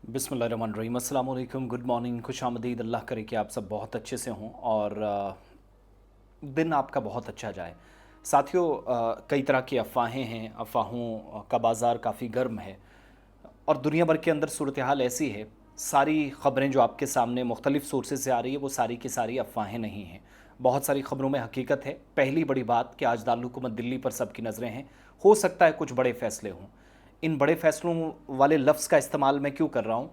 बिस्मिल्लाहिर्रहमानिर्रहीम, अस्सलाम वालेकुम, गुड मॉर्निंग, खुशामदीद। अल्लाह करे कि आप सब बहुत अच्छे से हों और दिन आपका बहुत अच्छा जाए। साथियों, कई तरह की अफवाहें हैं, अफवाहों का बाज़ार काफ़ी गर्म है और दुनिया भर के अंदर सूरत हाल ऐसी है। सारी ख़बरें जो आपके सामने मुख्तलिफ़ सोर्सेज से आ रही है वो सारी की सारी अफवाहें नहीं हैं। बहुत सारी ख़बरों में हकीकत है। पहली बड़ी बात कि आज दारुल-हुकूमत दिल्ली पर सबकी नज़रें हैं। हो सकता है कुछ बड़े फ़ैसले हों। इन बड़े फ़ैसलों वाले लफ्ज़ का इस्तेमाल मैं क्यों कर रहा हूँ?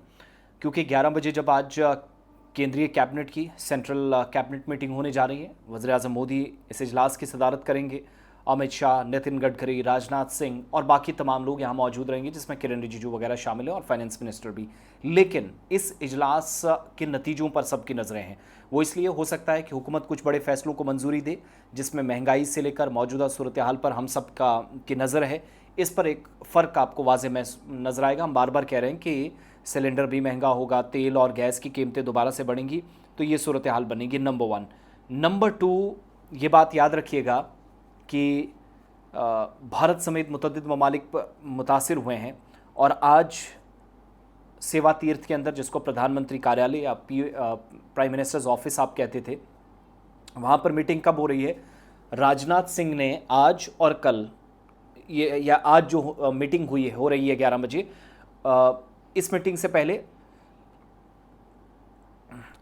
क्योंकि 11 बजे जब आज केंद्रीय कैबिनेट की सेंट्रल कैबिनेट मीटिंग होने जा रही है, वज़ीर-ए-आज़म मोदी इस इजलास की सदारत करेंगे। अमित शाह, नितिन गडकरी, राजनाथ सिंह और बाकी तमाम लोग यहाँ मौजूद रहेंगे, जिसमें किरण रिजिजू वगैरह शामिल हैं और फाइनेंस मिनिस्टर भी। लेकिन इस इजलास के नतीजों पर सबकी नज़रें हैं। वो इसलिए हो सकता है कि हुकूमत कुछ बड़े फैसलों को मंजूरी दे, जिसमें महंगाई से लेकर मौजूदा सूरत हाल पर हम सब का की नज़र है। इस पर एक फ़र्क आपको वाज़े में नज़र आएगा। हम बार बार कह रहे हैं कि सिलेंडर भी महंगा होगा, तेल और गैस की कीमतें दोबारा से बढ़ेंगी, तो ये सूरत हाल बनेगी। Number one. नंबर टू, ये बात याद रखिएगा कि भारत समेत मुतअद्दिद ममालिक मुतासिर हुए हैं और आज सेवा तीर्थ के अंदर, जिसको प्रधानमंत्री कार्यालय या प्राइम मिनिस्टर्स ऑफिस आप कहते थे, वहाँ पर मीटिंग कब हो रही है? राजनाथ सिंह ने आज और कल, ये या आज जो मीटिंग हुई है, हो रही है 11 बजे, इस मीटिंग से पहले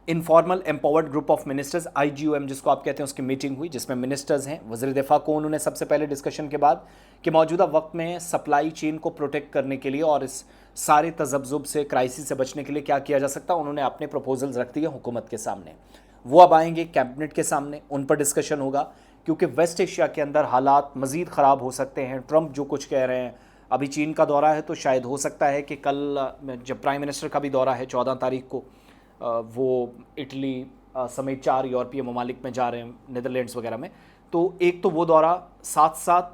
informal empowered group of ministers, IGOM जिसको आप कहते हैं, उसकी मीटिंग हुई, जिसमें मिनिस्टर्स हैं। वज़ीर दिफा को उन्होंने सबसे पहले डिस्कशन के बाद कि मौजूदा वक्त में सप्लाई चेन को प्रोटेक्ट करने के लिए और इस सारे तजब्जुब से, क्राइसिस से बचने के लिए क्या किया जा सकता है, उन्होंने अपने प्रपोजल्स रख दिए हुकूमत के सामने। वो अब आएंगे कैबिनेट के सामने, उन पर डिस्कशन होगा, क्योंकि वेस्ट एशिया के अंदर हालात मज़ीद ख़राब हो सकते हैं। ट्रंप जो कुछ कह रहे हैं, अभी चीन का दौरा है, तो शायद हो सकता है कि कल जब प्राइम मिनिस्टर का भी दौरा है 14 तारीख को, वो इटली समेत 4 यूरोपीय ममालिक में जा रहे हैं, नीदरलैंड्स वगैरह में। तो एक तो वो दौरा, साथ साथ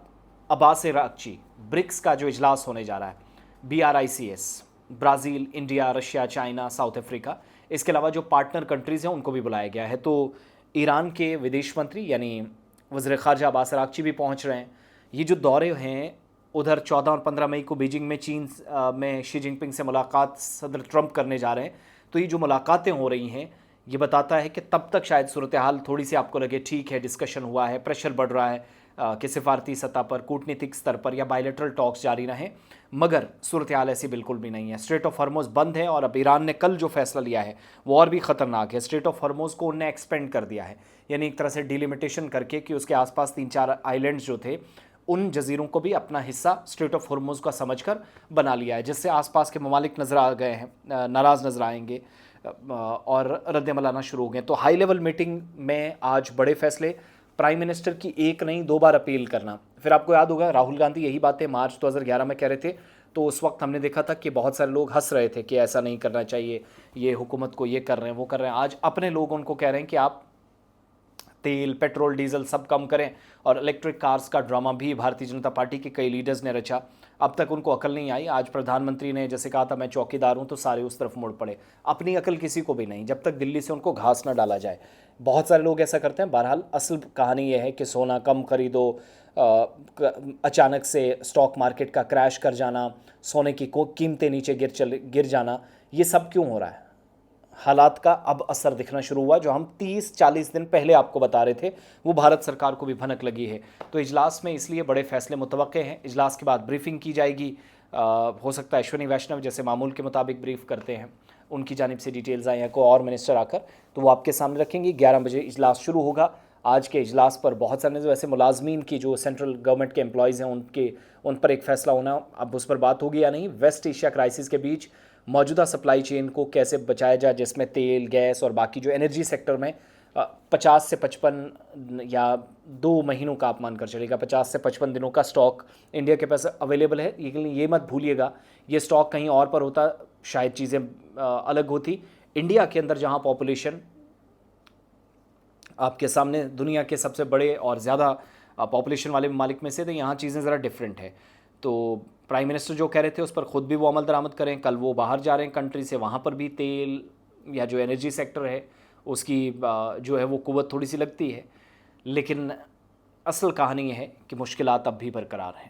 अब्बास अरागची, ब्रिक्स का जो इजलास होने जा रहा है, BRICS, Brazil, India, Russia, China, south Africa, इसके अलावा जो पार्टनर कंट्रीज़ हैं उनको भी बुलाया गया है। तो ईरान के विदेश मंत्री यानी वज़ीर ख़ारजा अब्बास अरागची भी पहुँच रहे हैं। ये जो दौरे हैं, उधर 14 और 15 मई को बीजिंग में चीन में शी जिनपिंग से मुलाकात सदर ट्रंप करने जा रहे हैं। तो ये जो मुलाकातें हो रही हैं, ये बताता है कि तब तक शायद सूरत हाल थोड़ी सी आपको लगे ठीक है, डिस्कशन हुआ है, प्रेशर बढ़ रहा है कि सिफारती सतह पर, कूटनीतिक स्तर पर या बायलैटरल टॉक्स जारी रहें, मगर सूरत हाल ऐसी बिल्कुल भी नहीं है। स्ट्रेट ऑफ हॉर्मोज़ बंद है और अब ईरान ने कल जो फैसला लिया है वो और भी ख़तरनाक है। स्ट्रेट ऑफ हॉर्मोज़ को उनने एक्सपेंड कर दिया है, यानी एक तरह से डिलिमिटेशन करके कि उसके आसपास 3-4 आइलैंड्स जो थे, उन जजीरों को भी अपना हिस्सा स्ट्रेट ऑफ हॉर्मोज़ का समझकर बना लिया है, जिससे आसपास के ममालिक नज़र आ गए हैं, नाराज़ नज़र आएंगे और रद्द-ए-अमल आना शुरू हो गए। तो हाई लेवल मीटिंग में आज बड़े फैसले, प्राइम मिनिस्टर की एक नहीं 2 बार अपील करना। फिर आपको याद होगा राहुल गांधी यही बातें मार्च 2011 में कह रहे थे, तो उस वक्त हमने देखा था कि बहुत सारे लोग हंस रहे थे कि ऐसा नहीं करना चाहिए, ये हुकूमत को ये कर रहे हैं, वो कर रहे हैं। आज अपने लोग उनको कह रहे हैं कि आप तेल, पेट्रोल, डीजल सब कम करें। और इलेक्ट्रिक कार्स का ड्रामा भी भारतीय जनता पार्टी के कई लीडर्स ने रचा, अब तक उनको अकल नहीं आई। आज प्रधानमंत्री ने जैसे कहा था मैं चौकीदार हूं, तो सारे उस तरफ मुड़ पड़े। अपनी अकल किसी को भी नहीं, जब तक दिल्ली से उनको घास ना डाला जाए। बहुत सारे लोग ऐसा करते हैं। बहरहाल असल कहानी यह है कि सोना कम खरीदो, अचानक से स्टॉक मार्केट का क्रैश कर जाना, सोने की कीमतें नीचे गिर जाना, ये सब क्यों हो रहा है? हालात का अब असर दिखना शुरू हुआ। जो हम 30-40 दिन पहले आपको बता रहे थे, वो भारत सरकार को भी भनक लगी है। तो इजलास में इसलिए बड़े फैसले मुतवक्के हैं। इजलास के बाद ब्रीफिंग की जाएगी। हो सकता है अश्विनी वैष्णव जैसे मामूल के मुताबिक ब्रीफ करते हैं, उनकी जानिब से डिटेल्स आए हैं, कोई और मिनिस्टर आकर, तो वो आपके सामने रखेंगे। 11 बजे इजलास शुरू होगा। आज के इजलास पर बहुत सारे जो ऐसे मुलाजमीन की, जो सेंट्रल गवर्नमेंट के एम्प्लॉयज़ हैं, उन पर एक फ़ैसला होना, अब उस पर बात होगी या नहीं। वेस्ट एशिया क्राइसिस के बीच मौजूदा सप्लाई चेन को कैसे बचाया जाए, जिसमें तेल, गैस और बाकी जो एनर्जी सेक्टर में 50 से 55 या 2 महीनों का आप मानकर चलेगा, 50 से 55 दिनों का स्टॉक इंडिया के पास अवेलेबल है। लेकिन ये मत भूलिएगा, ये स्टॉक कहीं और पर होता शायद चीज़ें अलग होती। इंडिया के अंदर जहाँ पॉपुलेशन आपके सामने दुनिया के सबसे बड़े और ज़्यादा पॉपुलेशन वाले ममालिक में से, तो यहाँ चीज़ें ज़रा डिफरेंट है। तो प्राइम मिनिस्टर जो कह रहे थे उस पर ख़ुद भी वो अमल दरामद करें। कल वो बाहर जा रहे हैं कंट्री से, वहाँ पर भी तेल या जो एनर्जी सेक्टर है उसकी जो है वो कुव्वत थोड़ी सी लगती है। लेकिन असल कहानी ये है कि मुश्किलात अब भी बरकरार हैं।